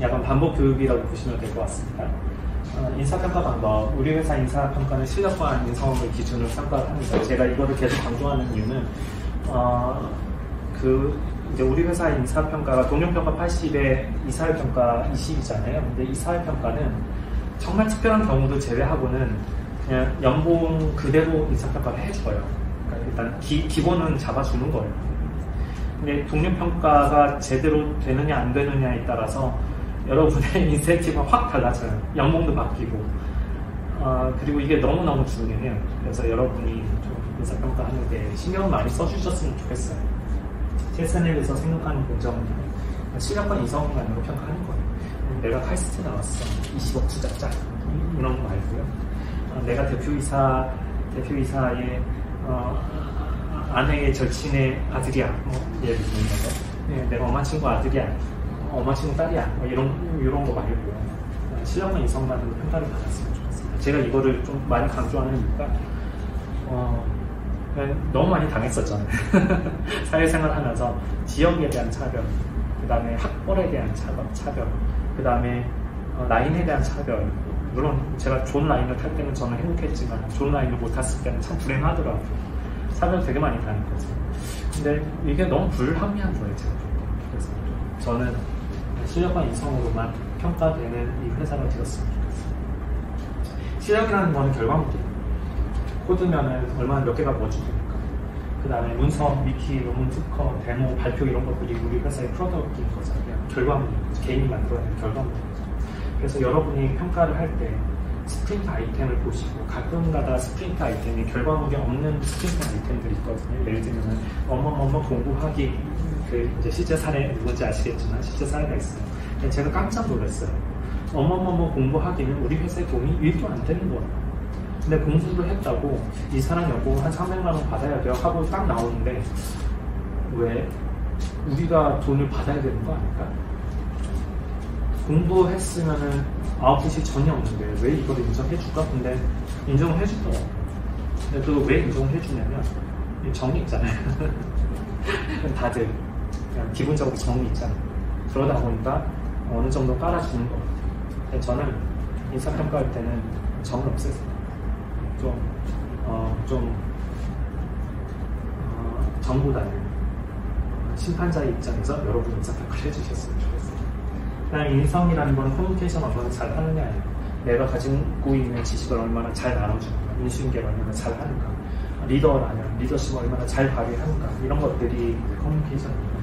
약간 반복 교육이라고 보시면 될 것 같습니다. 인사평가 방법, 우리 회사 인사평가는 실력과 인성을 기준으로 평가를 합니다. 제가 이거를 계속 강조하는 이유는 이제 우리 회사 인사평가가 동료평가 80에 이사회평가 20이잖아요. 근데 이사회평가는 정말 특별한 경우도 제외하고는 그냥 연봉 그대로 인사평가를 해줘요. 그러니까 일단 기본은 잡아주는 거예요. 근데 동료평가가 제대로 되느냐 안 되느냐에 따라서 여러분의 인센티브가 확 달라져요. 연봉도 바뀌고. 그리고 이게 너무너무 중요해요. 그래서 여러분이 좀 인사평가하는데 신경을 많이 써주셨으면 좋겠어요. TSNL에서 생각하는 공정은 실력과 이성만으로 평가하는 거예요. 내가 카이스트 나왔어. 20억 투자자. 이런 거 말고요. 내가 대표이사의 아내의 절친의 아들이야. 예를 들면 거. 내가 엄마 친구 아들이야. 엄마 친구 딸이야. 이런 거 말고요. 실력과 이성만으로 평가를 받았으면 좋겠습니다. 제가 이거를 좀 많이 강조하는 이유가 너무 많이 당했었잖아요. 사회생활 하면서 지역에 대한 차별, 그 다음에 학벌에 대한 차별, 그 다음에 라인에 대한 차별. 물론 제가 좋은 라인을 탈 때는 저는 행복했지만 좋은 라인을 못 탔을 때는 참 불행하더라고요. 차별 되게 많이 당했거든요. 근데 이게 너무 불합리한 거예요, 제가. 그래서 저는 실력과 인성으로만 평가되는 이 회사가 되었으면 좋겠어요. 실력이라는 거는 결과물이에요. 코드면은 얼마나 몇 개가 뭐 주니까. 그 다음에 문서, 위키, 논문 특허, 데모, 발표 이런 것들이 우리 회사의 프로덕트인 거잖아요. 결과물인 거죠. 개인이 만들어내는 결과물인 거죠. 그래서 여러분이 평가를 할 때 스프린트 아이템을 보시고 가끔가다 스프린트 아이템이 결과물이 없는 스프린트 아이템들이 있거든요. 예를 들면 뭐뭐 공부하기 이제 실제 사례 누군지 아시겠지만 실제 사례가 있어요. 제가 깜짝 놀랐어요. 뭐뭐 공부하기는 우리 회사에 돈이 1도 안 되는 거예요. 근데 공부를 했다고 이 사람 연봉 한 300만 원 받아야 돼요 하고 딱 나오는데 왜 우리가 돈을 받아야 되는 거 아닐까? 공부했으면은 아웃풋이 전혀 없는데 왜 이걸 인정해줄까? 근데 인정을 해주더라고요. 근데 또 왜 인정을 해주냐면 정이 있잖아요. 다들 그냥 기본적으로 정이 있잖아요. 그러다 보니까 어느 정도 깔아주는 것 같아요. 저는 인사평가할 때는 정을 없애세요. 정보다는 심판자의 입장에서 여러분 인사평가를 해주셨으면 좋겠어요. 그다음에 인성이라는 건 커뮤니케이션 얼마나 잘 하느냐 아니에요. 내가 가지고 있는 지식을 얼마나 잘 나눠주는가, 인수인계를 얼마나 잘 하는가, 리더라면 리더십을 얼마나 잘 발휘하는가, 이런 것들이 커뮤니케이션입니다.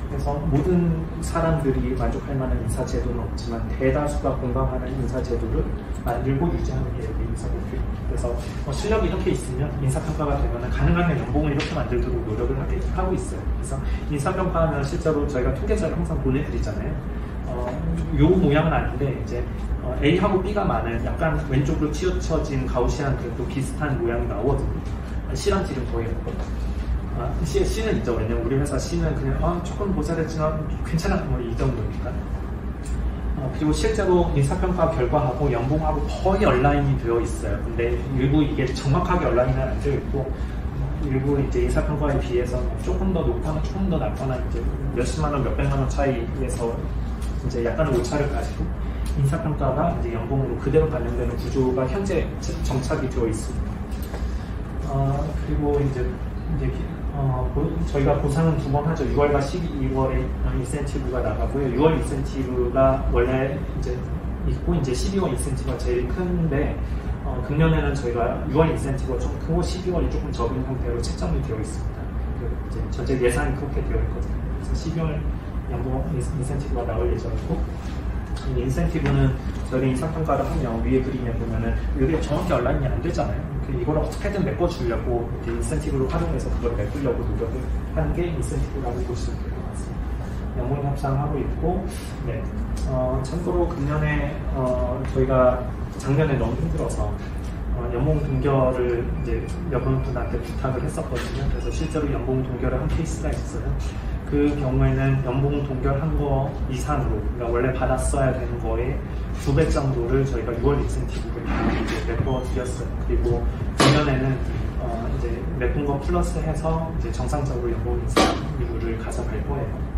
그래서 모든 사람들이 만족할 만한 인사제도는 없지만 대다수가 공감하는 인사제도를 만들고 유지하는 게 인사평가입니다. 그래서 실력이 이렇게 있으면 인사평가가 되면 가능하면 연봉을 이렇게 만들도록 노력을 하고 있어요. 그래서 인사평가는 실제로 저희가 통계자를 항상 보내드리잖아요. 요 모양은 아닌데 이제 A하고 B가 많은 약간 왼쪽으로 치우쳐진 가우시안 그래도 비슷한 모양이 나오거든요. C랑 D는 거의 없거든요. C는 있죠. 왜냐면 우리 회사 C는 그냥 조금 모자랐지만 괜찮아 이 정도니까. 그리고 실제로 인사평가 결과하고 연봉하고 거의 얼라인이 되어 있어요. 근데 일부 이게 정확하게 얼라인은 안 되어 있고 일부 이제 인사평가에 비해서 조금 더 높거나 조금 더 낮거나 이제 몇십만 원, 몇백만 원 차이에서 이제 약간의 오차를 가지고 인사평가가 이제 연봉으로 그대로 반영되는 구조가 현재 정착이 되어 있습니다. 그리고 이제 저희가 보상은 2번 하죠. 6월과 12월에 인센티브가 나가고요. 6월 인센티브가 원래 이제 있고 이제 12월 인센티브가 제일 큰데 금년에는 저희가 6월 인센티브가 좀 크고 12월이 조금 적은 형태로 책정이 되어 있습니다. 이제 전체 예산이 그렇게 되어 있거든요. 그래서 12월 연봉 인센티브가 나올 예정이고 이 인센티브는 저희 인사평가를 하면 위에 그림에 보면은 이게 정확히 얼라인이 안 되잖아요. 이걸 어떻게든 메꿔주려고 인센티브를 활용해서 그걸 메꾸려고 노력을 하는 게 인센티브라고 보시면 될 것 같습니다. 연봉 협상하고 있고, 네. 참고로 금년에 저희가 작년에 너무 힘들어서 연봉 동결을 이제 몇 분한테 부탁을 했었거든요. 그래서 실제로 연봉 동결을 한 케이스가 있어요. 그 경우에는 연봉 동결한 거 이상으로, 그러니까 원래 받았어야 되는 거에 2배 정도를 저희가 6월 인센티브를 이제 메꿔드렸어요. 그리고 작년에는 이제 메꾼 거 플러스 해서 이제 정상적으로 연봉 인센티브를 가져갈 거예요.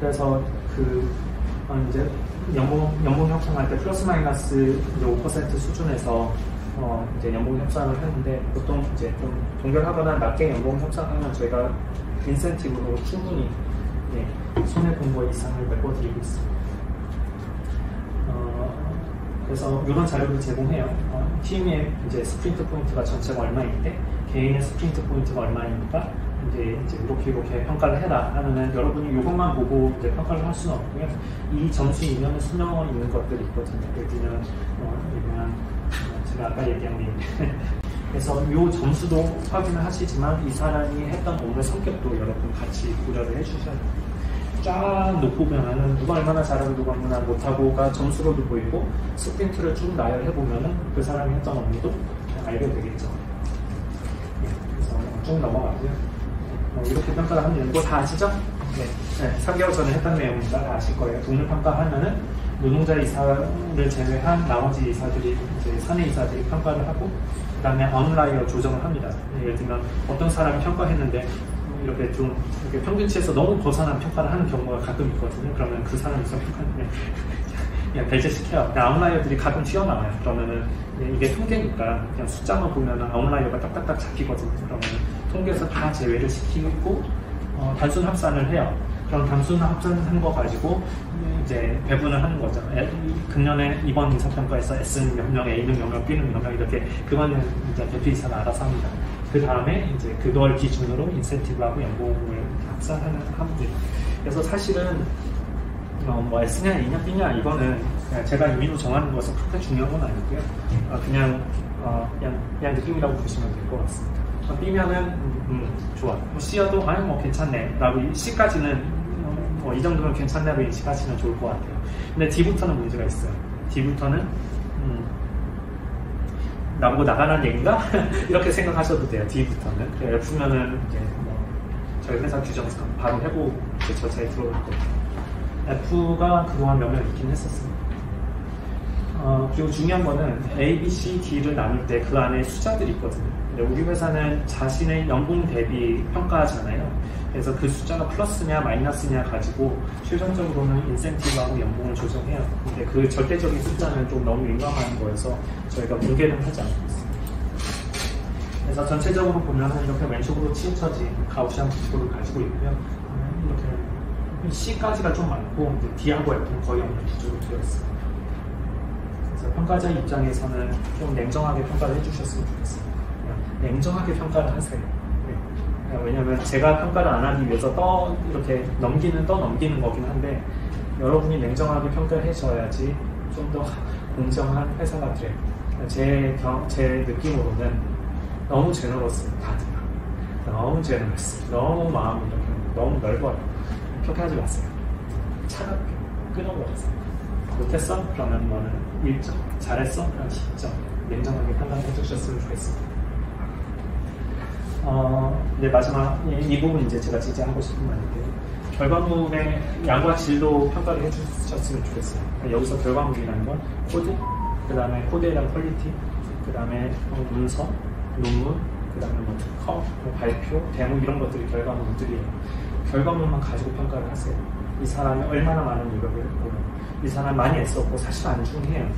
그래서 이제 연봉 협상할 때 플러스 마이너스 이제 5% 수준에서 이제 연봉 협상을 하는데 보통 이제 좀 동결하거나 낮게 연봉 협상하면 저희가 인센티브로 충분히 손해공고 이상을 메꿔드리고 있습니다. 그래서 이런 자료를 제공해요. 팀의 이제 스프린트 포인트가 전체가 얼마인데 개인의 스프린트 포인트가 얼마입니까? 이제 이렇게 평가를 해라 하면은 여러분이 이것만 보고 이제 평가를 할 수는 없고요. 이 점수 이면에 숨어 있는 것들이 있거든요. 여기는 제가 아까 얘기한 게 그래서 이 점수도 확인을 하시지만 이 사람이 했던 업무의 성격도 여러분 같이 고려를 해주셔야 돼요. 쫙 놓고 보면은 누가 얼마나 잘하고 누가 얼마나 못하고가 점수로도 보이고 스프린트를 쭉 나열해보면은 그 사람이 했던 업무도 알게 되겠죠. 그래서 쭉 넘어가고요. 이렇게 평가를 하면 이거 다 아시죠? 네. 3개월 전에 했던 내용이니까 다 아실 거예요. 동료 평가하면은 노동자 이사를 제외한 나머지 이사들이 이제 사내 이사들이 평가를 하고 그 다음에 아웃라이어 조정을 합니다. 예를 들면 어떤 사람이 평가했는데 이렇게 좀 이렇게 평균치에서 너무 벗어난 평가를 하는 경우가 가끔 있거든요. 그러면 그 사람이 평가하는데 그냥 배제시켜요. 아웃라이어들이 가끔 튀어나와요. 그러면은 이게 통계니까 그냥 숫자만 보면은 아웃라이어가 딱딱딱 잡히거든요. 그러면은 통계에서 다 제외를 시키고 단순 합산을 해요. 그럼 단순 합산한 거 가지고 이제 배분을 하는 거죠. 금년에 이번 인사평가에서 S는 몇 명, A는 몇 명, B는 몇 명 이렇게 그거는 이제 대표이사가 알아서 합니다. 그 다음에 이제 그걸 기준으로 인센티브하고 연봉을 합산하는 합니다. 그래서 사실은 뭐 S냐, A냐, B냐 이거는 제가 임의로 정하는 것은 그렇게 중요한 건 아니고요. 그냥 느낌이라고 보시면 될 것 같습니다. B면은 좋아. C여도 뭐 괜찮네. 라고 C까지는 이 정도면 괜찮냐고 인식하시면 좋을 것 같아요. 근데 D부터는 문제가 있어요. D부터는 나보고 나가라는 얘기인가? 이렇게 생각하셔도 돼요. D부터는. F면은 이제 저희 회사 규정에서 바로 해고 절차에 들어올 거예요. F가 그동안 몇 명 있긴 했었습니다. 그리고 중요한 거는 A, B, C, D를 나눌 때 그 안에 숫자들이 있거든요. 우리 회사는 자신의 연봉 대비 평가하잖아요. 그래서 그 숫자가 플러스냐 마이너스냐 가지고 최종적으로는 인센티브하고 연봉을 조정해요. 근데 그 절대적인 숫자는 좀 너무 민감한 거여서 저희가 공개는 하지 않고 있습니다. 그래서 전체적으로 보면은 이렇게 왼쪽으로 치우쳐진 가우시안 구조를 가지고 있고요. 이렇게 C까지가 좀 많고 D하고 F는 거의 없는 구조로 되어 있습니다. 그래서 평가자 입장에서는 좀 냉정하게 평가를 해주셨으면 좋겠습니다. 냉정하게 평가를 하세요. 왜냐하면 제가 평가를 안 하기 위해서 이렇게 넘기는 거긴 한데 여러분이 냉정하게 평가를 해줘야지 좀 더 공정한 회사가 돼요. 제 느낌으로는 너무 제너러스해요. 다들 너무 제너러스, 너무 마음이 이렇게 너무 넓어요. 그렇게 하지 마세요. 차갑게 끊어버리세요. 못했어? 그러면 너는 1점, 잘했어? 그럼 10점. 냉정하게 판단해 주셨으면 좋겠습니다. 이제 마지막 이 부분 이제 제가 진짜 하고 싶은 말인데 결과물의 양과 질도 평가를 해주셨으면 좋겠어요. 여기서 결과물이라는 건 코드, 그 다음에 코드에 대한 퀄리티, 그 다음에 문서, 논문, 그 다음에 뭐 특허, 발표, 데모 이런 것들이 결과물들이에요. 결과물만 가지고 평가를 하세요. 이 사람이 얼마나 많은 노력을 했고 이 사람 많이 애썼고 사실 안중해요.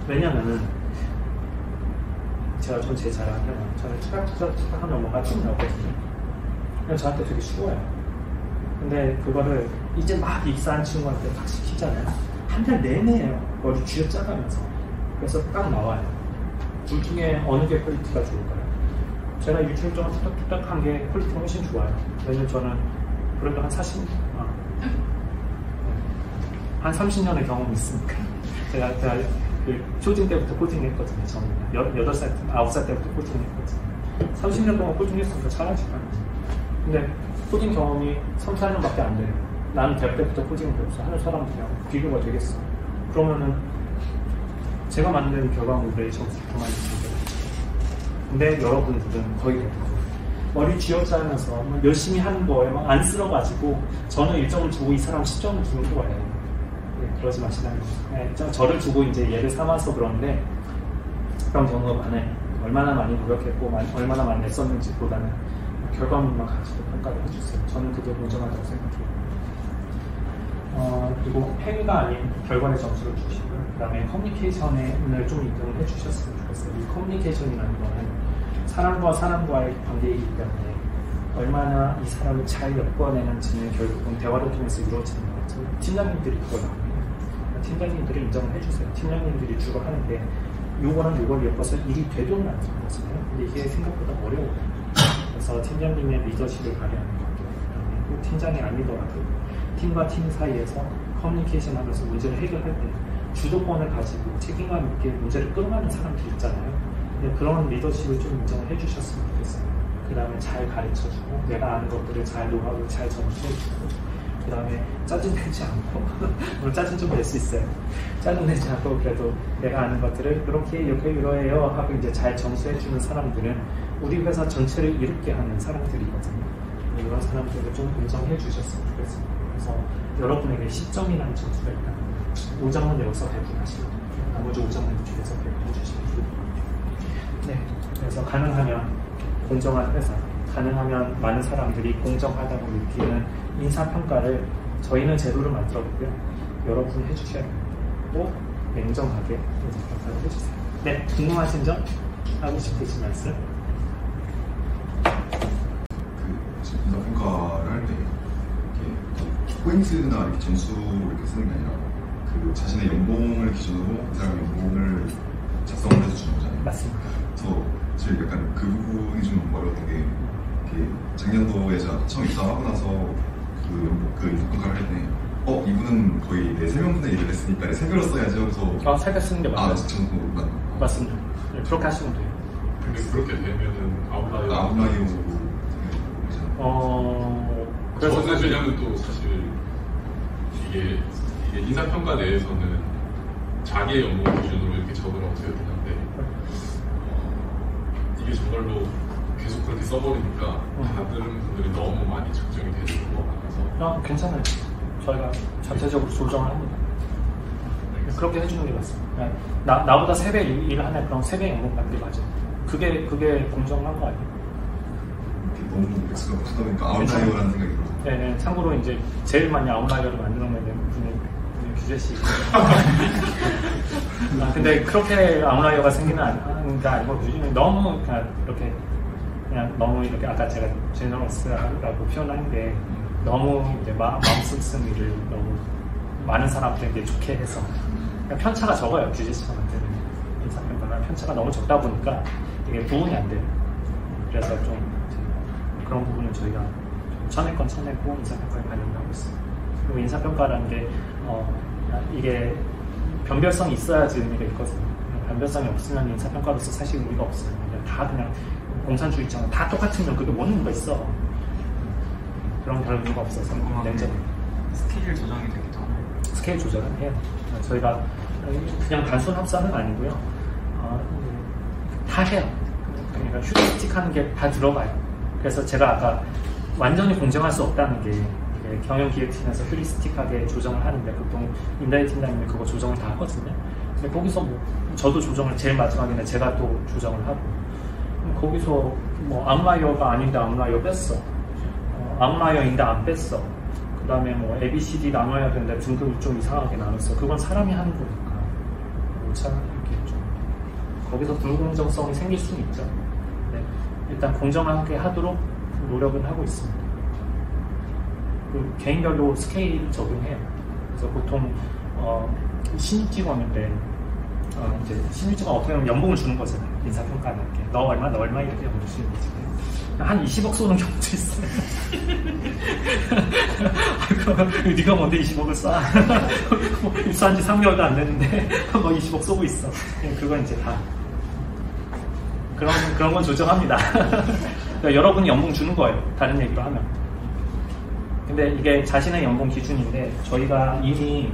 왜냐면은 제가 좀 제 자랑하면 저는 투닥투닥 업무가 쭉 나오거든요. 그냥 저한테 되게 쉬워요. 근데 그거를 이제 막 입사한 친구한테 딱 시키잖아요. 한 달 내내예요. 머리 쥐어짜가면서. 그래서 딱 나와요. 둘 중에 어느 게 퀄리티가 좋을까요? 제가 일주일 동안 투닥투닥 한 게 퀄리티가 훨씬 좋아요. 왜냐면 저는 그래도 한 30년의 경험이 있으니까. 제가 그 초딩 때부터 코딩 했거든요. 저는 8살, 9살 때부터 코딩 했거든요. 30년 동안 코딩 했으니까 잘하지만. 근데 코딩 경험이 3, 4년밖에 안 돼요. 나는 대학 때부터 코딩을 배웠어. 하는 사람들이랑 비교가 되겠어. 그러면은 제가 만든 결과물의 점수를 더 많이 주는 거예요. 근데 여러분들은 거의 그렇고 머리 쥐어짜면서 열심히 하는 거에 막 안쓰러가지고 저는 1점을 주고 이 사람 10점을 주는 거예요. 그러지 마시라는 거예요. 저를 주고 이제 예를 삼아서 그런데 그런 경우가 많아요. 얼마나 많이 노력했고 얼마나 많이 냈었는지 보다는 결과물만 가지고 평가를 해주세요. 저는 그게 공정하다고 생각해요. 그리고 행위가 아닌 결과의 점수를 주시고요. 그 다음에 커뮤니케이션을 좀 인정을 해주셨으면 좋겠어요. 이 커뮤니케이션이라는 거는 사람과 사람과의 관계이기 때문에 얼마나 이 사람을 잘 엮어내는지는 결국은 대화를 통해서 이루어지는 거죠. 팀장님들이 그걸 합니다. 팀장님들이 인정을 해주세요. 팀장님들이 주로 하는데 요거랑 요걸 엮어서 일이 되도록 만드는 거잖아요. 근데 이게 생각보다 어려워요. 그래서 팀장님의 리더십을 발휘하는 것도, 꼭 팀장이 아니더라도 팀과 팀 사이에서 커뮤니케이션 하면서 문제를 해결할 때 주도권을 가지고 책임감 있게 문제를 끌어가는 사람들이 있잖아요. 근데 그런 리더십을 좀 인정을 해주셨으면 좋겠어요. 그 다음에 잘 가르쳐주고 내가 아는 것들을 잘 노하우 잘 전수해주고, 그 다음에 짜증내지 않고 물론 짜증 좀 낼 수 있어요. 짜증내지 않고 그래도 내가 아는 것들을 이렇게 이러해요 하고 이제 잘 전수해주는 사람들은 우리 회사 전체를 이롭게 하는 사람들이거든요. 이런 사람들을 좀 인정해 주셨으면 좋겠습니다. 그래서 여러분에게 10점이라는 점수가 있다면 5점은 여기서 배분하시고 나머지 5점은 뒤에서 배분해 주시면 좋을 것 같아요. 네, 그래서 가능하면 공정한 회사, 가능하면 많은 사람들이 공정하다고 느끼는 인사평가를 저희는 제도를 만들었고요. 여러분이 해주셔야 됩니다. 꼭 냉정하게 인사평가를 해주세요. 네, 궁금하신 점? 하고 싶으신 말씀? 인사평가를 할 때 이렇게 포인트나 이렇게 점수로 이렇게 쓰는 게 아니라 그 자신의 연봉을 기준으로 그 사람의 연봉을 작성을 해서 주는 거잖아요. 맞습니다. 그래서 사실 약간 그 부분이 좀 어려웠던 게 작년도에 제가 처음 입사하고 나서 그 인사평가를 할 때 이분은 거의 3명분의 일을 했으니까 3배로 써야지 하면서 살게 쓰는 게 맞아요. 진짜 맞습니다. 네, 그렇게 하시면 돼요. 근데 그렇게 되면은 아웃라이어로 그래서 저는 왜냐면 또 사실 이게 인사평가 내에서는 자기의 연봉 기준으로 이렇게 적으라고 되어 있긴 한데 이게 정말로 계속 그렇게 써버리니까 다른 분들이 너무 많이 측정이 되는 것 같아서 괜찮아요. 저희가 자체적으로 조정을 합니다. 그렇게 해주는 게 맞습니다. 나보다 3배 일을 하네. 그럼 3배 연봉 받는 게 맞아요. 그게 공정한 거 아니에요? 너무 엑스가 크다 보니까 아웃라이어라는 생각이 들어요. 네, 참고로 이제 제일 많이 아웃라이어를 만들어내는 분이 규재 씨. 근데 그렇게 아웃라이어가 생기는 게 아니고 너무 이렇게 그냥 너무 이렇게 아까 제가 제너러스라고 표현한 게 너무 이제 마음 씀씀이를 너무 많은 사람들에게 좋게 해서 편차가 적어요. 규재 씨한테는 인사평가나 편차가 너무 적다 보니까 이게 부응이 안 돼요. 그래서 좀 그런 부분은 저희가 쳐낼 건 쳐내고 인사평가에 반영을 하고 있습니다. 그리고 인사평가라는 게 이게 변별성이 있어야지 의미가 있거든요. 변별성이 없으면 인사평가로서 사실 의미가 없어요. 그냥 공산주의처럼 다 똑같으면 그게 뭔 의미가 있어. 그런 별 의미가 없어서 냉정히 스케일 조정이 되기도 하나요? 스케일 조절은 해요. 저희가 그냥 단순 합산은 아니고요. 다 해요. 그러니까 휴리스틱 하는 게 다 들어가요. 그래서 제가 아까 완전히 공정할 수 없다는 게 경영기획팀에서 휴리스틱하게 조정을 하는데 보통 임다희 팀장님이 그거 조정을 다 하거든요. 근데 거기서 저도 조정을 제일 마지막에는 제가 또 조정을 하고 거기서 아웃라이어가 아닌데 아웃라이어 뺐어. 아웃라이어인데 안 뺐어. 그 다음에 ABCD 나눠야 되는데 등급을 좀 이상하게 나눴어. 그건 사람이 하는 거니까 참 이렇게 좀 거기서 불공정성이 생길 수는 있죠. 네. 일단 공정하게 하도록 노력은 하고 있습니다. 개인별로 스케일 적용해요. 그래서 보통 신입 직원인데 이제 신입 직원 어떻게 보면 연봉을 주는 거잖아요. 인사평가하는 게 너 얼마 이렇게 연봉 주는 거지. 한 20억 쏘는 경우도 있어요. 네가 뭔데 20억을 쏴? 입사한 지 3개월도 안 됐는데 20억 쏘고 있어. 그건 이제 다 그런 건 조정합니다. 그러니까 여러분이 연봉 주는 거예요. 다른 얘기로 하면. 근데 이게 자신의 연봉 기준인데 저희가 이미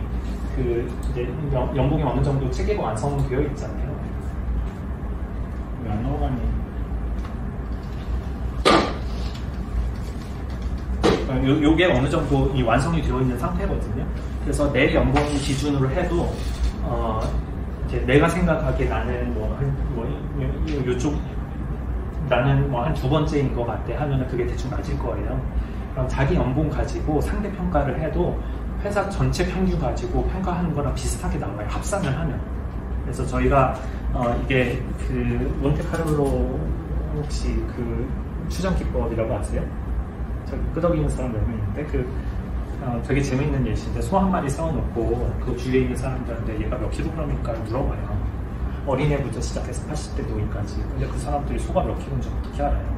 이제 연봉이 어느 정도 체계가 완성되어 있잖아요. 왜 안 넘어가니? 요게 어느 정도 이 완성이 되어 있는 상태거든요. 그래서 내 연봉 기준으로 해도 이제 내가 생각하기에 나는 요쪽 나는 한 2번째인 것 같아 하면은 그게 대충 맞을 거예요. 그럼 자기 연봉 가지고 상대 평가를 해도 회사 전체 평균 가지고 평가하는 거랑 비슷하게 나와요. 합산을 하면. 그래서 저희가 이게 그 몬테카를로 혹시 그 추정 기법이라고 아세요? 저기 끄덕이는 사람 몇 명 있는데 되게 재밌는 예시인데 소 한 마리 세워놓고 그 주위에 있는 사람들한테 얘가 몇 킬로그램일까 물어봐요. 어린애부터 시작해서 80대 노인까지. 근데 그 사람들이 소가 몇 킬로인지 어떻게 알아요?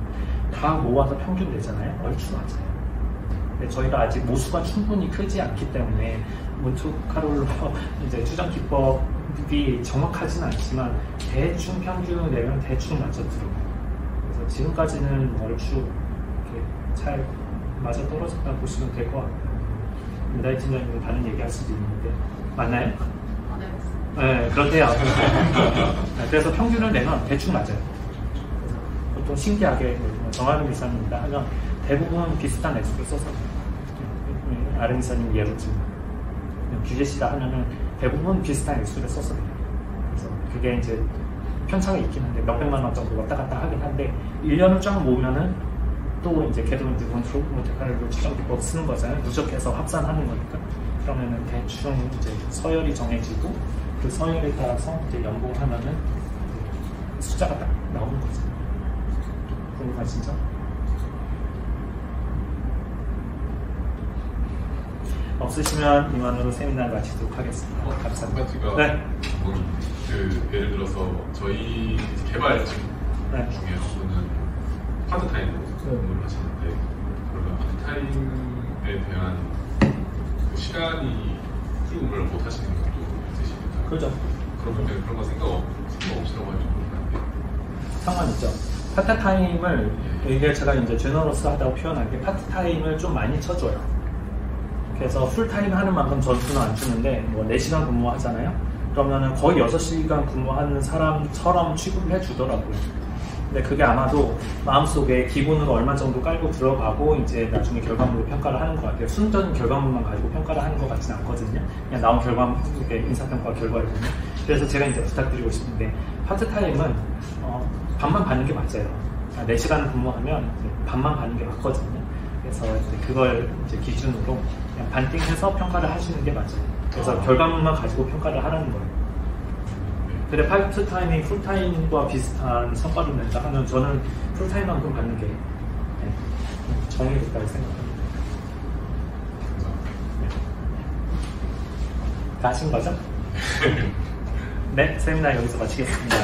다 모아서 평균 내잖아요. 얼추 맞아요. 근데 저희가 아직 모수가 충분히 크지 않기 때문에 몬테카를로 이제 추정 기법이 정확하진 않지만 대충 평균을 내면 대충 맞아 들어가요. 그래서 지금까지는 얼추 이렇게 잘 맞아 떨어졌다고 보시면 될 것 같아요. 이다희 팀장님은 다른 얘기 할 수도 있는데 맞나요? 네, 그렇대요. 네, 그래서 평균을 내면 대충 맞아요. 그래서 보통 신기하게 정하는 이사입니다 하면 대부분 비슷한 액수를 써서 아른 이사님 예로 들면 규제시다 하면은 대부분 비슷한 액수를 써서 돼요. 그래서 그게 이제 편차가 있긴 한데 몇백만 원 정도 왔다 갔다 하긴 한데 1년을 쫙 모으면은 또 이제 걔도 이제 몬테카를로 추정 기법 쓰는 거잖아요. 누적해서 합산하는 거니까. 그러면은 대충 이제 서열이 정해지고 그 서열에 따라서 이제 연봉하면은 숫자가 딱 나오는 거죠. 궁금하시죠? 없으시면 이만으로 세미나 마치도록 하겠습니다. 감사합니다. 가지가 네. 그 예를 들어서 저희 개발팀 네. 중에 어분은 파트타임으로 근무를 하시는데 그러면 파트타임에 대한 그 시간이 근무를 못 하시는 경우도 있으십니까? 그렇죠. 그러면 그런 거 생각 없으라고 하면 좀 그런데 상관있죠. 파트타임을 이게 제가 이제 제너러스 하다고 표현한 게 파트타임을 좀 많이 쳐줘요. 그래서 풀타임 하는 만큼 전수는 안 주는데 뭐 4시간 근무하잖아요. 그러면은 거의 6시간 근무하는 사람처럼 취급을 해주더라고요. 근데 그게 아마도 마음속에 기본으로 얼마 정도 깔고 들어가고 이제 나중에 결과물로 평가를 하는 것 같아요. 순전 결과물만 가지고 평가를 하는 것 같지는 않거든요. 그냥 나온 결과물, 인사평가 결과이거든요. 그래서 제가 이제 부탁드리고 싶은데 파트타임은 반만 받는 게 맞아요. 4시간 근무하면 반만 받는 게 맞거든요. 그래서 이제 그걸 이제 기준으로 그냥 반띵해서 평가를 하시는 게 맞아요. 그래서 결과물만 가지고 평가를 하라는 거예요. 근데 파트타임이 풀타임과 비슷한 성과를 낸다 하면 저는 풀타임만큼 받는 게 정의롭다고 생각합니다. 다 하신 거죠? 네, 세미나 여기서 마치겠습니다.